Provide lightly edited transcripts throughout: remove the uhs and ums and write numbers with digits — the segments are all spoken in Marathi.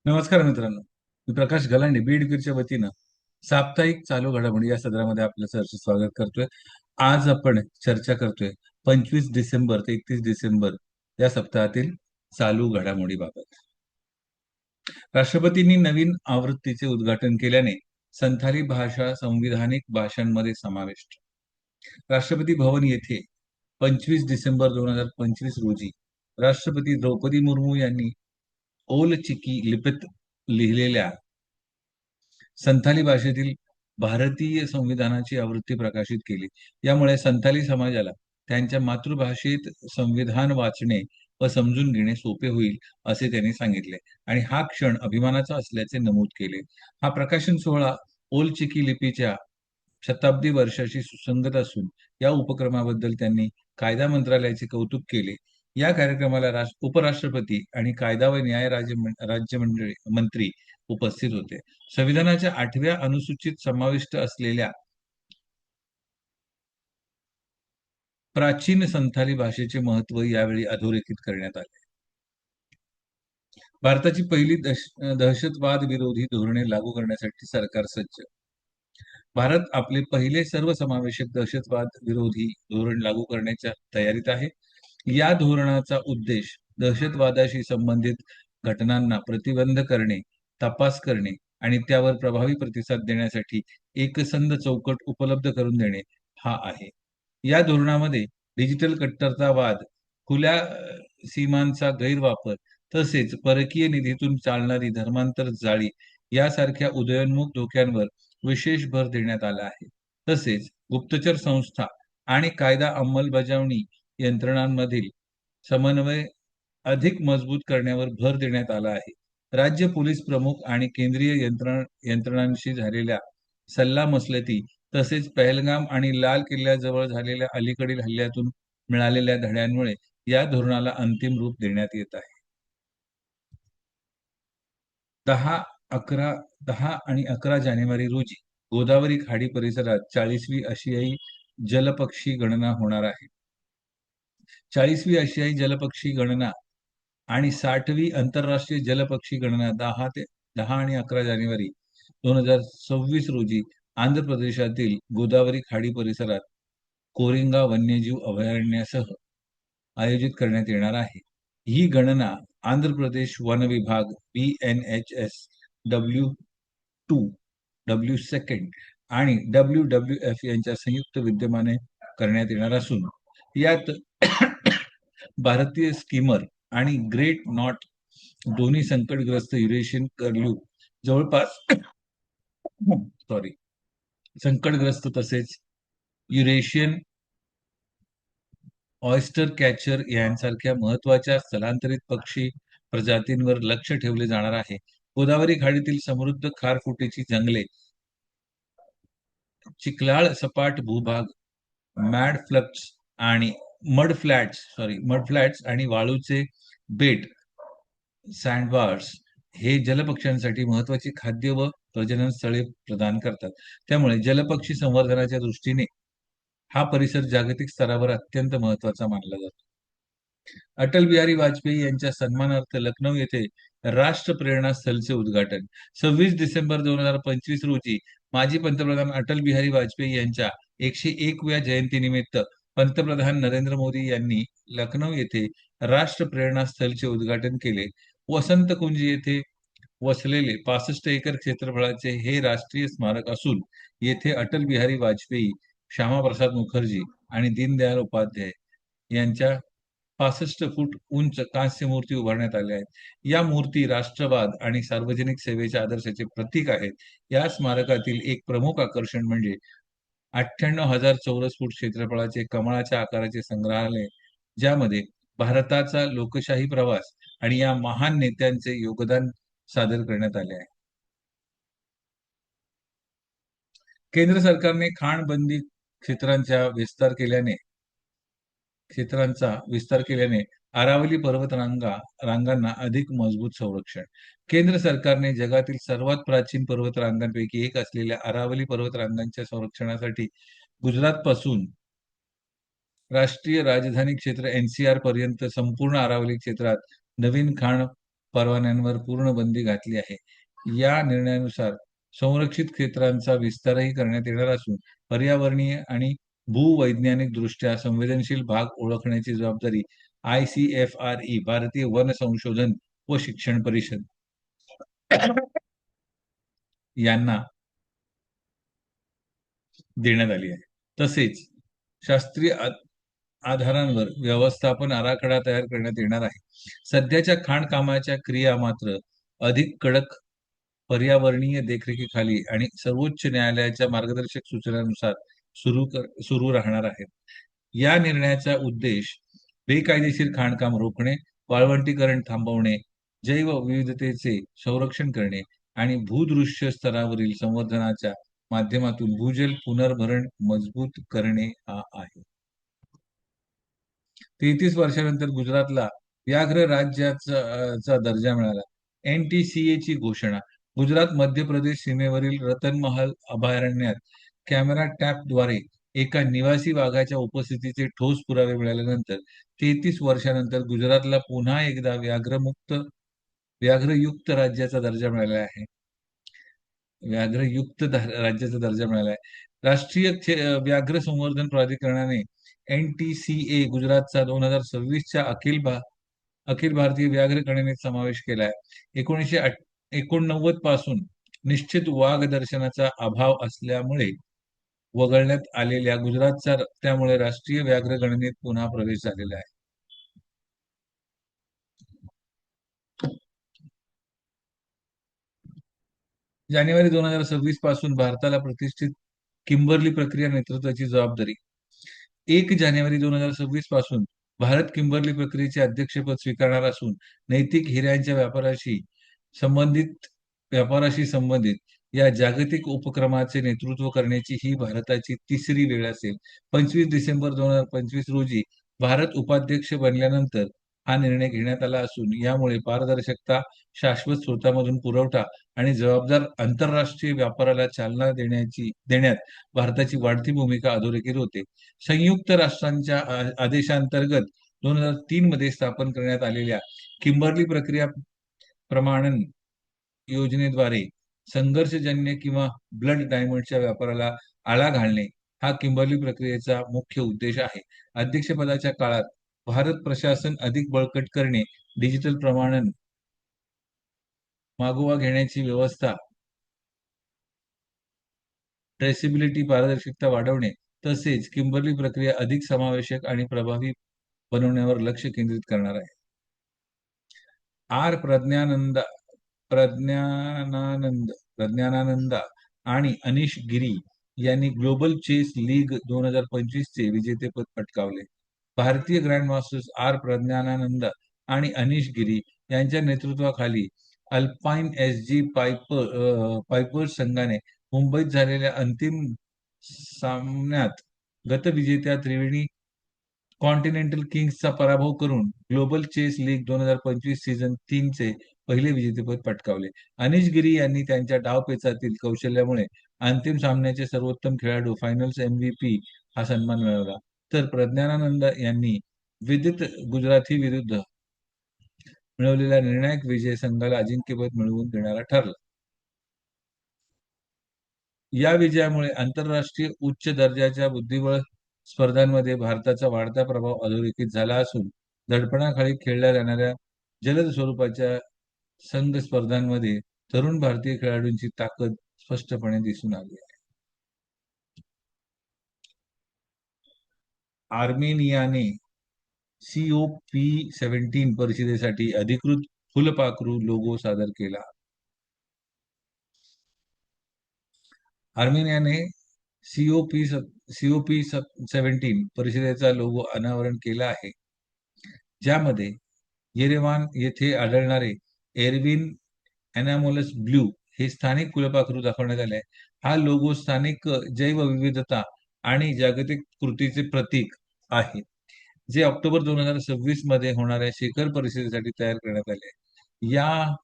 नमस्कार मित्रांनो. मी प्रकाश गलांडे बीड गिरच्या वतीनं साप्ताहिक चालू घडामोडी या सदरामध्ये आपलं सहर्ष स्वागत करतोय. आज आपण चर्चा करतोय 25 डिसेंबर ते 31 डिसेंबर या सप्ताहातील चालू घडामोडीबाबत. राष्ट्रपतींनी नवीन आवृत्तीचे उद्घाटन केल्याने संथाली भाषा संविधानिक भाषांमध्ये समाविष्ट. राष्ट्रपती भवन येथे 25 डिसेंबर 2025 रोजी राष्ट्रपती द्रौपदी मुर्मू यांनी ओल चिकी लिपीत लिहिलेल्या संथाली भाषेतील भारतीय संविधानाची आवृत्ती प्रकाशित केली. यामुळे संथाली समाजाला त्यांच्या मातृभाषेत संविधान वाचणे व समजून घेणे सोपे होईल, असे त्यांनी सांगितले आणि हा क्षण अभिमानाचा असल्याचे नमूद केले. हा प्रकाशन सोहळा ओल चिकी लिपीच्या शताब्दी वर्षाशी सुसंगत असून या उपक्रमाबद्दल त्यांनी कायदा मंत्रालयाचे कौतुक केले. या कार्यक्रमाला उपराष्ट्रपती आणि कायदा व न्याय राज्यमंडळी मंत्री उपस्थित होते. संविधानाच्या 8व्या अनुसूचीत समाविष्ट असलेल्या प्राचीन संथाली भाषेचे महत्त्व यावेळी अधोरेखित करण्यात आले. भारताची पहिली दहशतवाद विरोधी धोरणे लागू करण्यासाठी सरकार सज्ज. भारत आपले पहिले सर्वसमावेशक दहशतवाद विरोधी धोरण लागू करण्याच्या तयारीत आहे. या धोरणाचा उद्देश दहशतवादाशी संबंधित घटनांना प्रतिबंध करणे, तपास करणे आणि त्यावर प्रभावी प्रतिसाद देण्यासाठी एकसंध चौकट उपलब्ध करून देणे हा आहे. या धोरणामध्ये डिजिटल कट्टरतावाद, खुल्या सीमांचा गैरवापर तसेच परकीय निधीतून चालणारी धर्मांतर जाळी यासारख्या उदयोन्मुख धोक्यांवर विशेष भर देण्यात आला आहे. तसेच गुप्तचर संस्था आणि कायदा अंमलबजावणी यंत्रणांमधील समन्वय अधिक मजबूत करण्यावर भर देण्यात आला आहे. राज्य पोलीस प्रमुख आणि केंद्रीय यंत्रणांशी झालेल्या सल्लामसलती तसेच पहलगाम आणि लाल किल्ल्याजवळ झालेल्या अलीकडील हल्ल्यातून मिळालेल्या धड्यांमुळे या धोरणाला अंतिम रूप देण्यात येत आहे. 10 आणि 11 जानेवारी रोजी गोदावरी खाडी परिसरात 40वी आशियाई जलपक्षी गणना होणार आहे. 40वी आशियाई जलपक्षी गणना आणि 60वी आंतरराष्ट्रीय जलपक्षी गणना 10 आणि 11 जानेवारी 2026 रोजी आंध्र प्रदेशातील गोदावरी खाडी परिसरात कोरिंगा वन्यजीव अभयारण्यासह आयोजित करण्यात येणार आहे. ही गणना आंध्र प्रदेश वन विभाग BNHS W2, W2 आणि WWF यांच्या संयुक्त विद्यमाने करण्यात येणार असून यात भारतीय स्कीमर आणि ग्रेट नॉट दोन्ही संकटग्रस्त युरेशियन कर्ल्यू जवळपास संकटग्रस्त तसेच युरेशियन ऑयस्टर कॅचर यांसारख्या महत्वाच्या स्थलांतरित पक्षी प्रजातींवर लक्ष ठेवले जाणार आहे. गोदावरी खाडीतील समृद्ध खारफुटीची जंगले, चिखलाळ सपाट भूभाग, मड फ्लॅट्स आणि वाळूचे बेट सँडबार्स हे जलपक्ष्यांसाठी महत्वाची खाद्य व प्रजनन स्थळे प्रदान करतात. त्यामुळे जलपक्षी संवर्धनाच्या दृष्टीने हा परिसर जागतिक स्तरावर अत्यंत महत्वाचा मानला जातो. अटल बिहारी वाजपेयी यांच्या सन्मानार्थ लखनौ येथे राष्ट्र प्रेरणा स्थलचे उद्घाटन. 26 डिसेंबर 2025 रोजी माजी पंतप्रधान अटल बिहारी वाजपेयी यांच्या 101व्या जयंतीनिमित्त पंतप्रधान नरेंद्र मोदी यांनी लखनौ येथे राष्ट्र प्रेरणा स्थलचे उद्घाटन केले. वसंत कुंज येथे वसलेले 65 एकर क्षेत्रफळाचे हे राष्ट्रीय स्मारक असून येथे अटल बिहारी वाजपेयी, श्यामाप्रसाद मुखर्जी आणि दीनदयाल उपाध्याय यांच्या 65 फूट उंच कांस्य मूर्ती उभारण्यात आल्या आहेत. या मूर्ती राष्ट्रवाद आणि सार्वजनिक सेवेच्या आदर्शाचे प्रतीक आहेत. या स्मारकातील एक प्रमुख आकर्षण म्हणजे 98,000 चौरस फूट क्षेत्रफळाचे कमळाच्या आकाराचे संग्रहालय, ज्यामध्ये भारताचा लोकशाही प्रवास आणि या महान नेत्यांचे योगदान सादर करण्यात आले आहे. केंद्र सरकारने खाणबंदी क्षेत्रांचा विस्तार केल्याने अरावली रांगांना अधिक मजबूत संरक्षण. केंद्र सरकारने जगातील सर्वात प्राचीन पर्वतरांगांपैकी एक असलेल्या अरावली पर्वतरांगांच्या संरक्षणासाठी गुजरातपासून राष्ट्रीय राजधानी क्षेत्र NCR पर्यंत संपूर्ण अरावली क्षेत्रात नवीन खाण परवान्यांवर पूर्ण बंदी घातली आहे. या निर्णयानुसार संरक्षित क्षेत्रांचा विस्तारही करण्यात येणार असून पर्यावरणीय आणि भूवैज्ञानिकदृष्ट्या संवेदनशील भाग ओळखण्याची जबाबदारी ICFRE भारतीय वन संशोधन व शिक्षण परिषद यांना देण्यात आली आहे. तसेच शास्त्रीय आधारांवर व्यवस्थापन आराखडा तयार करण्यात येणार आहे. सध्याच्या खाणकामाच्या क्रिया मात्र अधिक कडक पर्यावरणीय देखरेखीखाली आणि सर्वोच्च न्यायालयाच्या मार्गदर्शक सूचनांनुसार सुरू राहणार आहेत. या निर्णयाचा उद्देश बेकायदेशीर खाणकाम रोखणे, वाळवंटीकरण थांबवणे, जैवविविधतेचे संरक्षण करणे आणि भूदृश्य स्तरावरील संवर्धनाच्या माध्यमातून भूजल पुनर्भरण मजबूत करणे हा आहे. 33 वर्षानंतर गुजरातला व्याघ्र राज्याचा दर्जा मिळाला. NTCA ची घोषणा. गुजरात मध्य प्रदेश सीमेवरील रतनमहल अभयारण्यात कॅमेरा टॅपद्वारे एका निवासी वाघाच्या उपस्थितीचे ठोस पुरावे मिळाल्यानंतर 33 वर्षानंतर गुजरातला पुन्हा एकदा व्याघ्रयुक्त राज्याचा दर्जा मिळाला आहे. राज्याचा दर्जा मिळाला आहे. राष्ट्रीय व्याघ्र संवर्धन प्राधिकरणाने NTCA गुजरातचा 2026च्या अखिल भारतीय व्याघ्र गणनेत समावेश केला आहे. 1989 पासून निश्चित वाघ दर्शनाचा अभाव असल्यामुळे वगळण्यात आलेल्या गुजरातचा त्यामुळे राष्ट्रीय व्याघ्र गणनेत पुन्हा प्रवेश झालेला आहे. जानेवारी 2026 पासून भारताला प्रतिष्ठित किंबर्ली प्रक्रिया नेतृत्वाची जबाबदारी. 1 जानेवारी 2026 पासून भारत किंबर्ली प्रक्रियेचे अध्यक्षपद स्वीकारणार असून नैतिक हिऱ्यांच्या व्यापाराशी संबंधित या जागतिक उपक्रमाचे नेतृत्व करण्याची ही भारताची तिसरी वेळ असेल. 25 डिसेंबर 2025 रोजी भारत उपाध्यक्ष बनल्यानंतर हा निर्णय घेण्यात आला असून यामुळे पारदर्शकता, शाश्वत स्रोतामधून पुरवठा आणि जबाबदार आंतरराष्ट्रीय व्यापाराला चालना देण्यात भारताची वाढती भूमिका अधोरेखित होते. संयुक्त राष्ट्रांच्या आदेशांतर्गत 2003 मध्ये स्थापन करण्यात आलेल्या किंबर्ली प्रक्रिया प्रमाणन योजनेद्वारे संघर्षजन्य किंवा ब्लड डायमंडच्या व्यापाराला आळा घालणे हा किंबर्ली प्रक्रियेचा मुख्य उद्देश आहे. अध्यक्षपदाच्या काळात भारत प्रशासन अधिक बळकट करणे, डिजिटल प्रमाणन, मागोवा घेण्याची व्यवस्था, ट्रेसिबिलिटी, पारदर्शकता वाढवणे तसेच किंबर्ली प्रक्रिया अधिक समावेशक आणि प्रभावी बनवण्यावर लक्ष केंद्रित करणार आहे. प्रज्ञानानंदा आणि अनिश गिरी यांनी ग्लोबल चेस लीग 2025 चे विजेतेपद पटकावले. भारतीय ग्रँडमास्टर्स प्रज्ञानानंदा आणि अनिश गिरी यांच्या नेतृत्वाखाली अल्पाईन SG पायपर्स संघाने मुंबईत झालेल्या अंतिम सामन्यात गतविजेत्या त्रिवेणी कॉन्टिनेंटल किंग्सचा पराभव करून ग्लोबल चेस लीग 2025 सीझन 3 चे पहिले विजेतेपद पटकावले. अनिश गिरी यांनी त्यांच्या डावपेचातील कौशल्यामुळे अंतिम सामन्याचे सर्वोत्तम खेळाडू, फायनल्स MVP हा सन्मान मिळवला. तर प्रज्ञानानंद यांनी विदित गुजराथी विरुद्ध मिळवलेला निर्णायक विजय संघाला अजिंक्यपद मिळवून देणारा ठरला. या विजयामुळे आंतरराष्ट्रीय उच्च दर्जाच्या बुद्धिबळ स्पर्धांमध्ये भारताचा वाढता प्रभाव अधोरेखित झाला असून दडपणाखाली खेळल्या जाणाऱ्या जलद स्वरूपाच्या संघ स्पर्धांमध्ये तरुण भारतीय खेळाडूंची ताकद स्पष्टपणे दिसून आली आहे. आर्मेनियाने COP17 परिषदेसाठी अधिकृत फुलपाखरू लोगो सादर केला. आर्मेनियाने COP17 परिषदेचा लोगो अनावरण केला आहे, ज्यामध्ये येरेवान येथे आढळणारे एरविन एनामोलस ब्लू हे स्थानिक फुलपाखरू दाखवण्यात आले आहे. हा लोगो स्थानिक जैवविविधता आणि जागतिक कृतीचे प्रतीक आहे, जे ऑक्टोबर 2026 मध्ये होणाऱ्या शिखर परिषदेसाठी तयार करण्यात आले आहे. या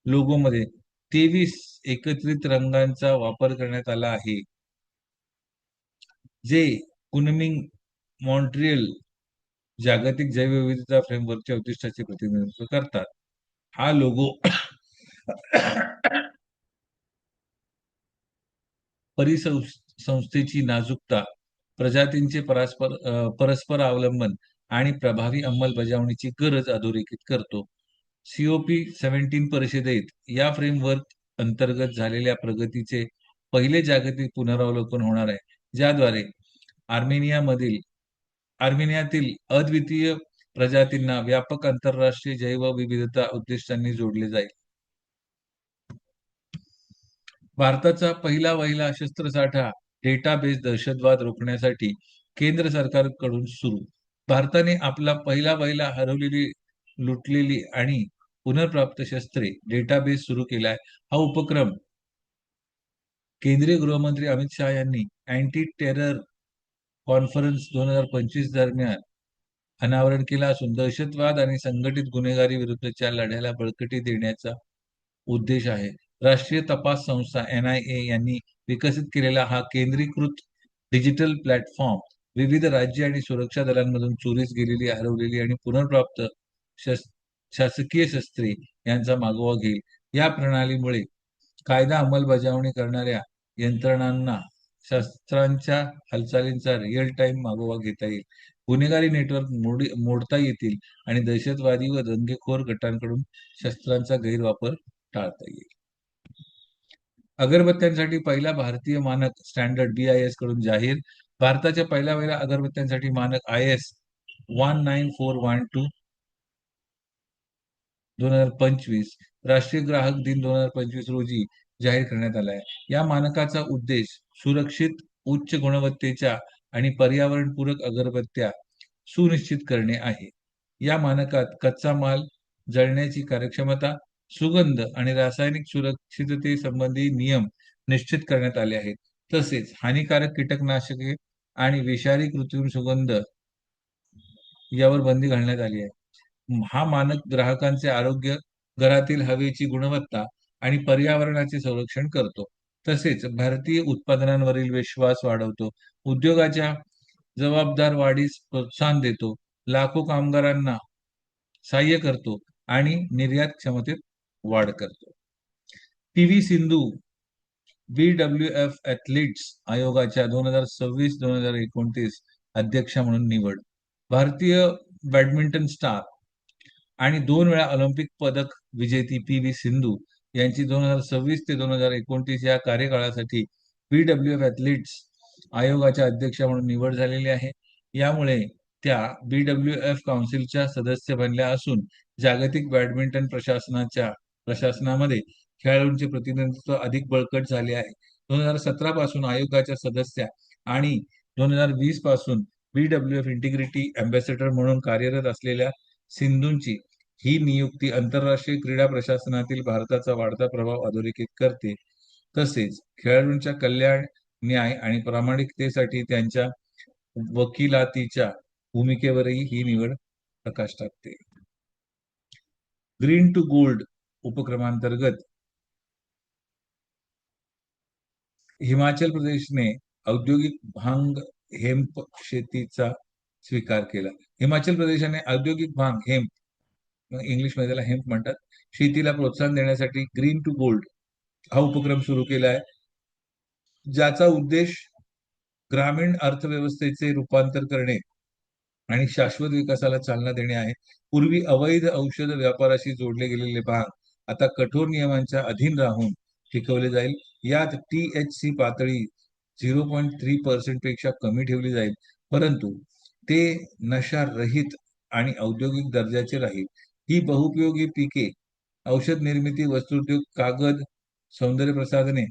लोगोमध्ये 23 एकत्रित रंगांचा वापर करण्यात आला आहे, जे कुनमिंग मॉन्ट्रियल जागतिक जैवविविधता फ्रेमवर्कच्या उद्दिष्टाचे प्रतिनिधित्व करतात. हा लोगो परिसंस्थेची नाजूकता, प्रजातींचे परस्पर अवलंबन आणि प्रभावी अंमलबजावणीची गरज अधोरेखित करतो. COP 17 परिषदेत या फ्रेमवर्क अंतर्गत झालेल्या प्रगतीचे पहिले जागतिक पुनरावलोकन होणार आहे, ज्याद्वारे आर्मेनियामधील आर्मेनियातील अद्वितीय प्रजातींना व्यापक आंतरराष्ट्रीय जैवविविधता उद्दिष्टांनी जोडले जाईल. भारताचा पहिला वहिला शस्त्रसाठा डेटाबेस दहशतवाद रोखण्यासाठी केंद्र सरकारकडून सुरू. भारताने आपला पहिला वहिला हरवलेली, लुटलेली आणि पुनर्प्राप्त शस्त्रे डेटाबेस सुरू केलाय. हा उपक्रम केंद्रीय गृहमंत्री अमित शहा यांनी अँटी टेरर कॉन्फरन्स 2025 दरम्यान अनावरण केला असून दहशतवाद आणि संघटित गुन्हेगारी विरुद्धच्या लढ्याला बळकटी देण्याचा उद्देश आहे. राष्ट्रीय तपास संस्था NIA यांनी विकसित केलेला हा केंद्रीकृत डिजिटल प्लॅटफॉर्म विविध राज्य आणि सुरक्षा दलांमधून चोरीस गेलेली, हरवलेली आणि पुनर्प्राप्त शासकीय शस्त्रे यांचा मागोवा घेईल. या प्रणालीमुळे कायदा अंमलबजावणी करणाऱ्या यंत्रणांना शस्त्रांच्या हालचालींचा रिअल टाइम मागोवा घेता येईल, गुन्हेगारी नेटवर्क मोडता येतील आणि दहशतवादी व दंगेखोर गटांकडून शस्त्रांचा गैरवापर टाळता येईल. अगरबत्त्यांसाठी पहिला भारतीय मानक स्टँडर्ड BIS कडून जाहीर. भारताच्या पहिल्या वहिल्या अगरबत्त्यांसाठी मानक IS 19412 2025 राष्ट्रीय ग्राहक दिन 2025 रोजी जाहीर करण्यात आला आहे. या मानकाचा उद्देश सुरक्षित, उच्च गुणवत्तेच्या आणि पर्यावरणपूरक अगरबत्त्या सुनिश्चित करणे आहे. या मानकात कच्चा माल, जळण्याची कार्यक्षमता, सुगंध आणि रासायनिक सुरक्षिततेसंबंधी नियम निश्चित करण्यात आले आहेत. तसेच हानिकारक कीटकनाशके आणि विषारी कृत्रिम सुगंध यावर बंदी घालण्यात आली आहे. हा मानक ग्राहकांचे आरोग्य, घरातील हवेची गुणवत्ता आणि पर्यावरणाचे संरक्षण करतो. तसेच भारतीय उत्पादनांवरील विश्वास वाढवतो, उद्योगाच्या जबाबदार वाढीस प्रोत्साहन देतो, लाखो कामगारांना सहाय्य करतो आणि निर्यात क्षमतेत वाढ करतो. PV सिंधू BWF ॲथलीट्स आयोगाच्या 2026-2029 अध्यक्षा म्हणून निवड. भारतीय बॅडमिंटन स्टार आणि 2 वेळा ऑलिम्पिक पदक विजेती PV सिंधू यांची 2026 ते 2029 या कार्यकाळासाठी BWF ॲथलीट्स आयोगाच्या अध्यक्षा म्हणून निवड झालेली आहे. यामुळे त्या BWF काउन्सिलच्या सदस्य बनल्या असून जागतिक बॅडमिंटन प्रशासनामध्ये खेळाडूंचे प्रतिनिधित्व अधिक बळकट झाले आहे. 2017 पासून आयोगाच्या सदस्या आणि 2020 पासून BWF इंटिग्रिटी अँबॅसेडर म्हणून कार्यरत असलेल्या सिंधूंची ही नियुक्ती आंतरराष्ट्रीय क्रीडा प्रशासनातील भारताचा वाढता प्रभाव अधोरेखित करते. तसेच खेळाडूंच्या कल्याण, न्याय आणि प्रामाणिकतेसाठी त्यांच्या वकिलातीच्या भूमिकेवरही ही निवड प्रकाश टाकते. ग्रीन टू गोल्ड उपक्रमांतर्गत हिमाचल प्रदेशने औद्योगिक भांग हेम्प शेतीचा स्वीकार केला. हिमाचल प्रदेशाने औद्योगिक भांग हेम्प, इंग्लिशमध्ये त्याला हेम्प म्हणतात, शेतीला प्रोत्साहन देण्यासाठी ग्रीन टू गोल्ड हा उपक्रम सुरू केला आहे, ज्याचा उद्देश ग्रामीण अर्थव्यवस्थेचे रूपांतर करणे आणि शाश्वत विकासाला चालना देणे आहे. पूर्वी अवैध औषध व्यापाराशी जोडले गेलेले भांग आता कठोर नियमांच्या अधीन राहून पिकवले जाईल. यात THC पातळी 0.3% पेक्षा कमी ठेवली जाईल, परंतु ते नशारहित आणि औद्योगिक दर्जाचे राहील. ही बहुउपयोगी पिके औषध निर्मिती, वस्त्रोद्योग, कागद, सौंदर्य प्रसाधने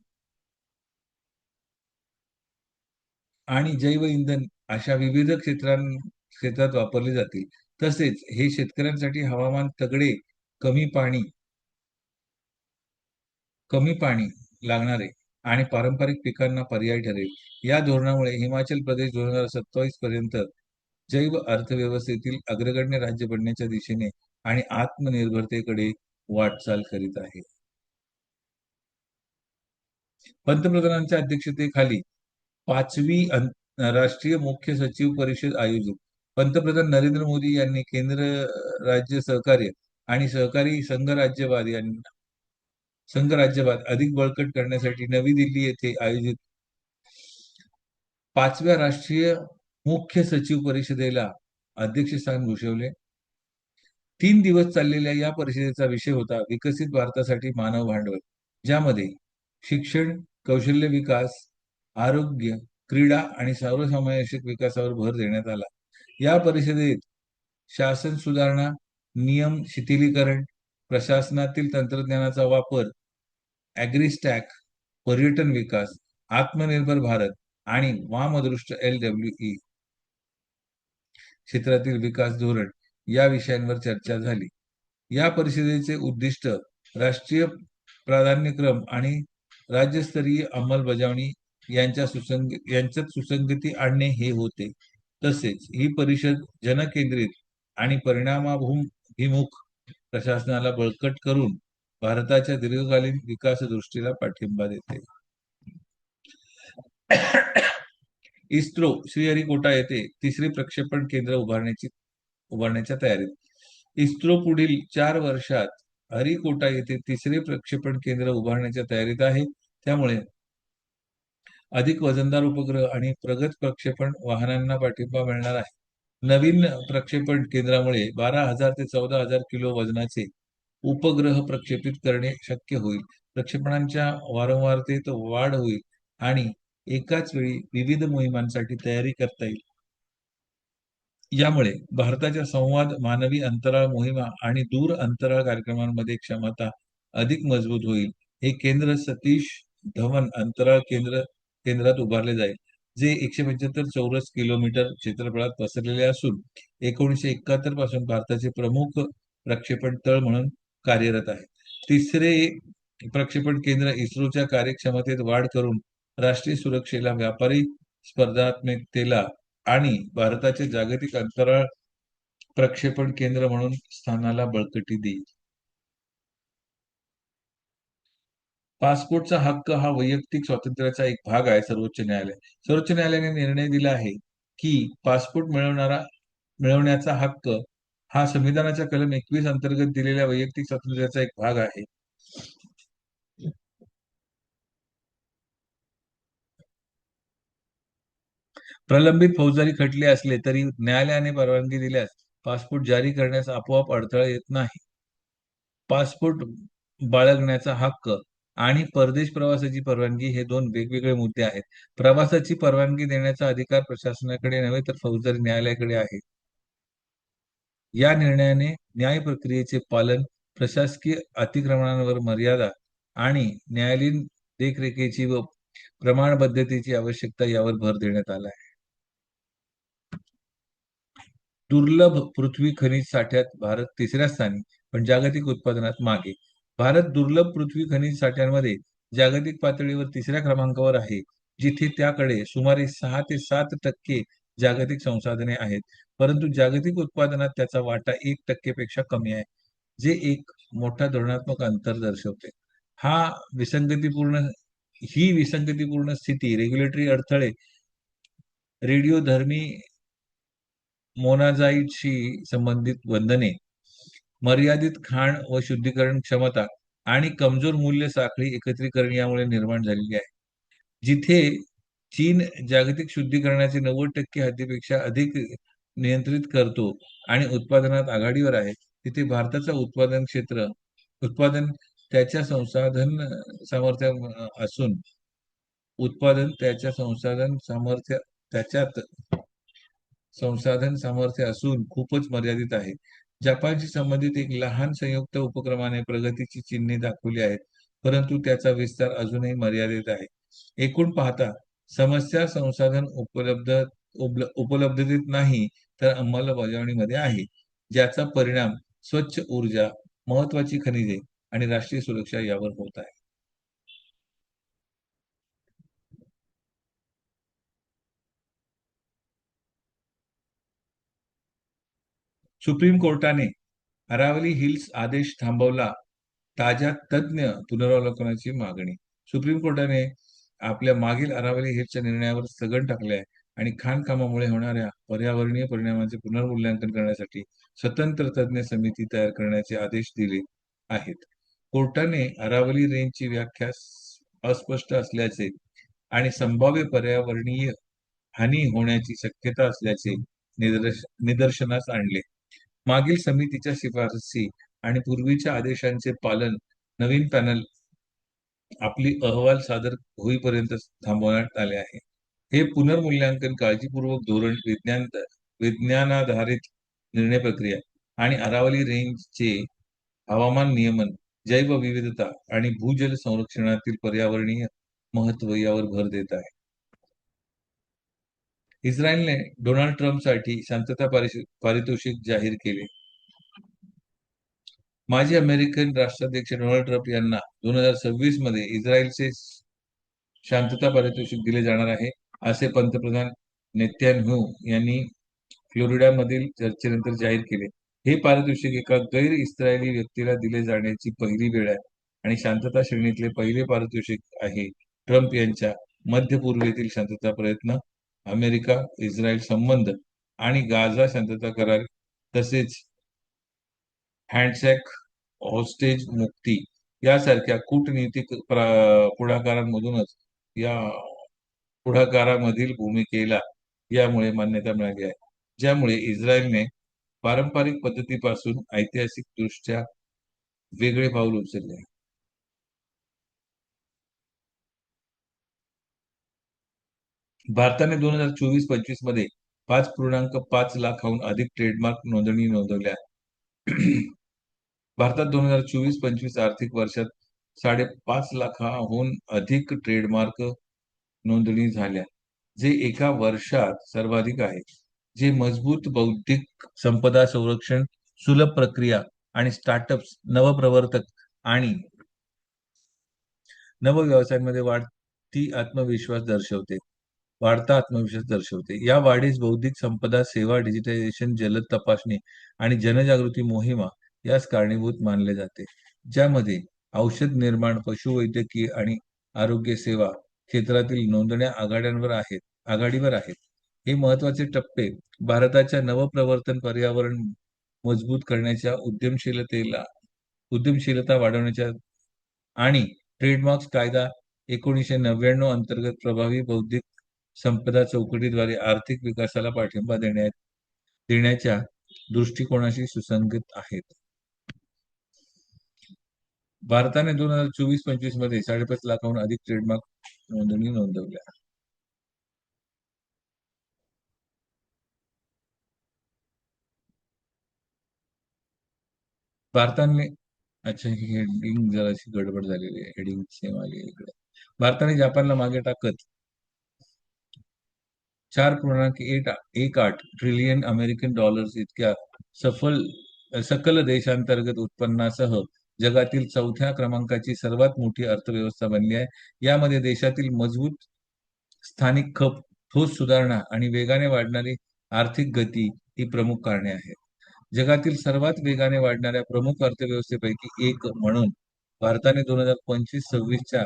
आणि जैव इंधन अशा विविध क्षेत्रात वापरले जातील. तसेच हे शेतकऱ्यांसाठी हवामान तगडे, कमी पाणी लागणारे आणि पारंपरिक पिकांना पर्याय ठरेल. या धोरणामुळे हिमाचल प्रदेश 2027 पर्यंत जैव अर्थव्यवस्थेतील अग्रगण्य राज्य बनण्याच्या दिशेने आणि आत्मनिर्भरतेकडे वाटचाल करीत आहे. पंतप्रधानांच्या अध्यक्षतेखाली 5वी राष्ट्रीय मुख्य सचिव परिषद आयोजित. पंतप्रधान नरेंद्र मोदी यांनी केंद्र राज्य सहकार्य आणि सहकारी संघराज्यवाद अधिक बळकट करण्यासाठी नवी दिल्ली येथे आयोजित 5व्या राष्ट्रीय मुख्य सचिव परिषदेला अध्यक्षस्थान भूषवले. 3 दिवस चाललेल्या या परिषदेचा विषय होता विकसित भारतासाठी मानव भांडवल, ज्यामध्ये शिक्षण, कौशल्य विकास, आरोग्य, क्रीडा आणि सर्वसमावेशक विकासावर भर देण्यात आला. या परिषदेत शासन सुधारणा, नियम शिथिलीकरण, प्रशासनातील तंत्रज्ञानाचा वापर, ॲग्रीस्टॅक, पर्यटन विकास, आत्मनिर्भर भारत आणि वामदृष्ट LWE क्षेत्रातील विकास धोरण या विषयांवर चर्चा झाली. या परिषदेचे उद्दिष्ट राष्ट्रीय प्राधान्यक्रम आणि राज्यस्तरीय अंमलबजावणी यांच्यात सुसंगती आणणे हे होते. तसेच ही परिषद जनकेंद्रित आणि परिणामाभिमुख प्रशासनाला बळकट करून भारताच्या दीर्घकालीन विकास दृष्टीला पाठिंबा देते. इस्रो श्रीहरिकोटा येथे तिसरे प्रक्षेपण केंद्र उभारण्याच्या तयारीत. इस्रो पुढील 4 वर्षात हरिकोटा येथे तिसरे प्रक्षेपण केंद्र उभारण्याच्या तयारीत आहे. त्यामुळे अधिक वजनदार उपग्रह आणि प्रगत प्रक्षेपण वाहनांना पाठिंबा मिळणार आहे. नवीन प्रक्षेपण केंद्रामुळे 12,000 ते 14,000 किलो वजनाचे उपग्रह प्रक्षेपित करणे शक्य होईल. प्रक्षेपणांच्या वारंवारतेत वाढ होईल आणि एकाच वेळी विविध मोहिमांसाठी तयारी करता येईल. यामुळे भारताच्या संवाद, मानवी अंतराळ मोहिमा आणि दूर अंतराळ कार्यक्रमांमध्ये क्षमता अधिक मजबूत होईल. हे केंद्र सतीश धवन अंतराळ केंद्रात उभारले जाईल, जे 175 चौरस किलोमीटर क्षेत्रफळात पसरलेले असून 1971 पासून भारताचे प्रमुख प्रक्षेपण तळ म्हणून कार्यरत आहे. तिसरे प्रक्षेपण केंद्र इस्रोच्या कार्यक्षमतेत वाढ करून राष्ट्रीय सुरक्षेला, व्यापारी स्पर्धात्मकतेला आणि भारताचे जागतिक अंतराळ प्रक्षेपण केंद्र म्हणून स्थानाला बळकटी देईल. पासपोर्टचा हक्क हा वैयक्तिक स्वातंत्र्याचा एक भाग आहे. सर्वोच्च न्यायालयाने निर्णय दिला आहे की पासपोर्ट मिळवण्याचा हक्क हा संविधानाच्या कलम 21 अंतर्गत दिलेल्या वैयक्तिक स्वातंत्र्याचा एक भाग आहे. प्रलंबित फौजदारी खटले असले तरी न्यायालयाने परवानगी दिल्यास पासपोर्ट जारी करण्यास आपोआप अडथळा येत नाही. पासपोर्ट बाळगण्याचा हक्क आणि परदेश प्रवासाची परवानगी हे 2 वेगवेगळे मुद्दे आहेत. प्रवासाची परवानगी देण्याचा अधिकार प्रशासनाकडे नव्हे तर फौजदारी न्यायालयाकडे आहे. या निर्णयाने न्याय प्रक्रियेचे पालन, प्रशासकीय अतिक्रमणांवर मर्यादा आणि न्यायालयीन देखरेखीची व प्रमाणबद्धतेची आवश्यकता यावर भर देण्यात आला आहे. दुर्लभ पृथ्वी खनिज साठ्यात भारत 3ऱ्या स्थानी, पण जागतिक उत्पादनात मागे. भारत दुर्लभ पृथ्वी खनिज साठ्यांमध्ये जागतिक पातळीवर 3ऱ्या क्रमांकावर आहे, जिथे त्याकडे सुमारे 6 ते 7% जागतिक संसाधने आहेत. परंतु जागतिक उत्पादनात त्याचा वाटा 1% पेक्षा कमी आहे, जे एक मोठा धोरणात्मक अंतर दर्शवते. ही विसंगतीपूर्ण स्थिती रेग्युलेटरी अडथळे, रेडिओधर्मी मोनाझाईटशी संबंधित बंधने, मर्यादित खाण व शुद्धीकरण क्षमता आणि कमजोर मूल्य साखळी एकत्रीकरण यामुळे निर्माण झालेली आहे. जिथे चीन जागतिक शुद्धीकरणाचे 90% हद्दीपेक्षा अधिक नियंत्रित करतो आणि उत्पादनात आघाडीवर आहे, तिथे भारताचा उत्पादन त्याच्या संसाधन सामर्थ्य असून उत्पादन त्याच्या संसाधन सामर्थ्य त्याच्यात संसाधन सामर्थ्य असून खूपच मर्यादित आहे. जपानशी संबंधित एक लहान संयुक्त उपक्रमाने प्रगतीची चिन्हे दाखवली आहेत, परंतु त्याचा विस्तार अजूनही मर्यादित आहे. एकूण पाहता समस्या संसाधन उपलब्धतेत नाही तर अंमलबजावणीमध्ये आहे, ज्याचा परिणाम स्वच्छ ऊर्जा, महत्वाची खनिजे आणि राष्ट्रीय सुरक्षा यावर होत आहे. सुप्रीम कोर्टाने अरावली हिल्स आदेश थांबवला. ताज्या तज्ञ पुनरावलोकनाची मागणी. सुप्रीम कोर्टाने आपल्या मागील अरावली हिल्सच्या निर्णयावर स्थगन टाकले आहे आणि खाणकामामुळे होणाऱ्या पर्यावरणीय परिणामांचे पुनर्मूल्यांकन करण्यासाठी स्वतंत्र तज्ञ समिती तयार करण्याचे आदेश दिले आहेत. कोर्टाने अरावली रेंजची व्याख्या अस्पष्ट असल्याचे आणि संभाव्य पर्यावरणीय हानी होण्याची शक्यता असल्याचे निदर्शनास आणले. मागील समितीच्या शिफारसी आणि पूर्वीच्या आदेशांचे पालन नवीन पॅनल आपली अहवाल सादर होईपर्यंत थांबवण्यात आले आहे. हे पुनर्मूल्यांकन काळजीपूर्वक धोरण, विज्ञानाधारित निर्णय प्रक्रिया आणि अरावली रेंजचे हवामान नियमन, जैवविविधता आणि भूजल संरक्षणातील पर्यावरणीय महत्त्व यावर भर देत आहे. इस्रायलने डोनाल्ड ट्रम्पसाठी शांतता पारितोषिक जाहीर केले. माजी अमेरिकन राष्ट्राध्यक्ष डोनाल्ड ट्रम्प यांना 2026 मध्ये इस्रायलचे शांतता पारितोषिक दिले जाणार आहे, असे पंतप्रधान नेतन्याहू यांनी फ्लोरिडामधील चर्चेनंतर जाहीर केले. हे पारितोषिक एका गैर इस्रायली व्यक्तीला दिले जाण्याची पहिली वेळ आहे आणि शांतता श्रेणीतले पहिले पारितोषिक आहे. ट्रम्प यांच्या मध्य पूर्वेतील शांतता प्रयत्न, अमेरिका इस्रायल संबंध आणि गाझा शांतता करार तसेच हँडशेक, हॉस्टेज मुक्ती यासारख्या कूटनीतिक पुढाकारांमधूनच या पुढाकारामधील भूमिकेला यामुळे मान्यता मिळाली आहे, ज्यामुळे इस्रायलने पारंपरिक पद्धतीपासून ऐतिहासिकदृष्ट्या वेगळे पाऊल उचलले. भारताने 2024-25 मध्ये 5.5 लाखाहून अधिक ट्रेडमार्क नोंदणी नोंदवल्या. भारतात 2024-25 आर्थिक वर्षात 5.5 लाखाहून अधिक ट्रेडमार्क नोंदणी झाल्या, जे एका वर्षात सर्वाधिक आहे. जे मजबूत बौद्धिक संपदा संरक्षण, सुलभ प्रक्रिया आणि स्टार्टअप्स, नवप्रवर्तक आणि नवव्यवसायांमध्ये वाढता आत्मविश्वास दर्शवते. या वाढीस बौद्धिक संपदा सेवा, डिजिटायझेशन, जलद तपासणी आणि जनजागृती मोहिमा यास कारणीभूत मानले जाते, ज्यामध्ये औषध निर्माण, पशुवैद्यकीय आणि आरोग्य सेवा क्षेत्रातील नोंदण्या आघाडीवर आहेत. हे महत्वाचे टप्पे भारताच्या नवप्रवर्तन, पर्यावरण मजबूत करण्याच्या उद्यमशीलता वाढवण्याच्या आणि ट्रेडमार्क्स कायदा 1999 अंतर्गत प्रभावी बौद्धिक संपदा चौकटीद्वारे आर्थिक विकासाला पाठिंबा देण्याच्या दृष्टिकोनाशी सुसंगत आहेत. भारताने 2024-25 मध्ये 5.5 लाखाहून अधिक ट्रेडमार्क नोंदणी नोंदवल्या. भारताने अच्छा, ही हेडिंग जराशी गडबड झालेली आहे. हेडिंग सेम आली आहे इकडे. भारताने जपानला मागे टाकत 4.18 ट्रिलियन अमेरिकन डॉलर्स इतक्या सकल देशांतर्गत उत्पन्नासह जगातील 4थ्या क्रमांकाची सर्वात मोठी अर्थव्यवस्था बनली आहे. यामध्ये देशातील मजबूत स्थानिक खप, ठोस सुधारणा आणि वेगाने वाढणारी आर्थिक गती ही प्रमुख कारणे आहेत. जगातील सर्वात वेगाने वाढणाऱ्या प्रमुख अर्थव्यवस्थेपैकी एक म्हणून भारताने 2025-26च्या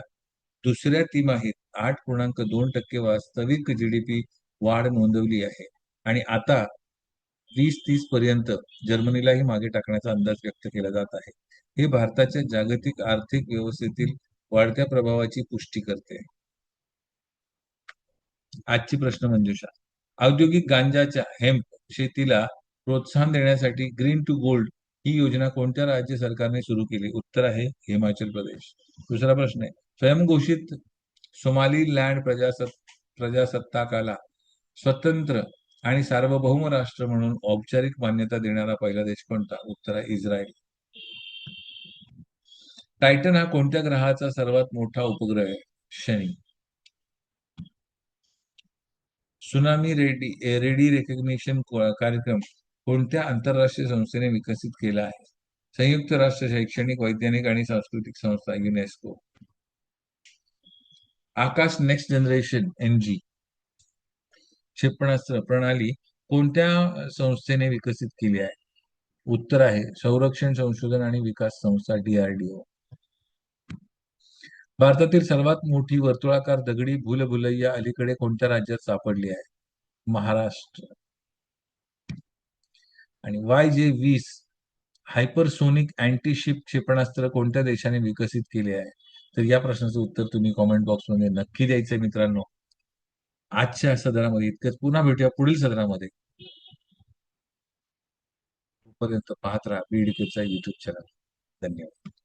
दुसऱ्या तिमाहीत 8.2% वास्तविक जीडीपी वाढ नोंदवली आहे आणि आता 2030 पर्यंत जर्मनीलाही मागे टाकण्याचा अंदाज व्यक्त केला जात आहे. हे भारताच्या जागतिक आर्थिक व्यवस्थेतील वाढत्या प्रभावाची पुष्टी करते. आजची प्रश्नमंजुषा. औद्योगिक गांजाच्या हेम्प शेतीला प्रोत्साहन देण्यासाठी ग्रीन टू गोल्ड ही योजना कोणत्या राज्य सरकारने सुरू केली? उत्तर आहे हिमाचल प्रदेश. दुसरा प्रश्न आहे, स्वयंघोषित सोमालीलँड प्रजासत्ताकाला स्वतंत्र आणि सार्वभौम राष्ट्र म्हणून औपचारिक मान्यता देणारा पहिला देश कोणता? उत्तर आहे इस्रायल. टायटन हा कोणत्या ग्रहाचा सर्वात मोठा उपग्रह आहे? शनी. सुनामी रेडी रेकग्निशन कार्यक्रम कोणत्या आंतरराष्ट्रीय संस्थेने विकसित केला आहे? संयुक्त राष्ट्र शैक्षणिक, वैज्ञानिक आणि सांस्कृतिक संस्था युनेस्को. आकाश नेक्स्ट जनरेशन NG क्षेपणास्त्र प्रणाली कोणत्या संस्थेने विकसित केली आहे? उत्तर आहे संरक्षण संशोधन आणि विकास संस्था DRDO. भारतातील सर्वात मोठी वर्तुळाकार दगडी भूलभुलैया अलीकडे कोणत्या राज्यात सापडली आहे? महाराष्ट्र. आणि YJ-20 हायपरसोनिक अँटी-शिप क्षेपणास्त्र कोणत्या देशाने विकसित केले आहे? तर या प्रश्नाचं उत्तर तुम्ही कमेंट बॉक्समध्ये नक्की द्यायचंय मित्रांनो. आजच्या सदरामध्ये इतकंच. पुन्हा भेटूया पुढील सदरामध्ये. तोपर्यंत पाहत राहा बीडीकेचा युट्यूब चॅनल. धन्यवाद.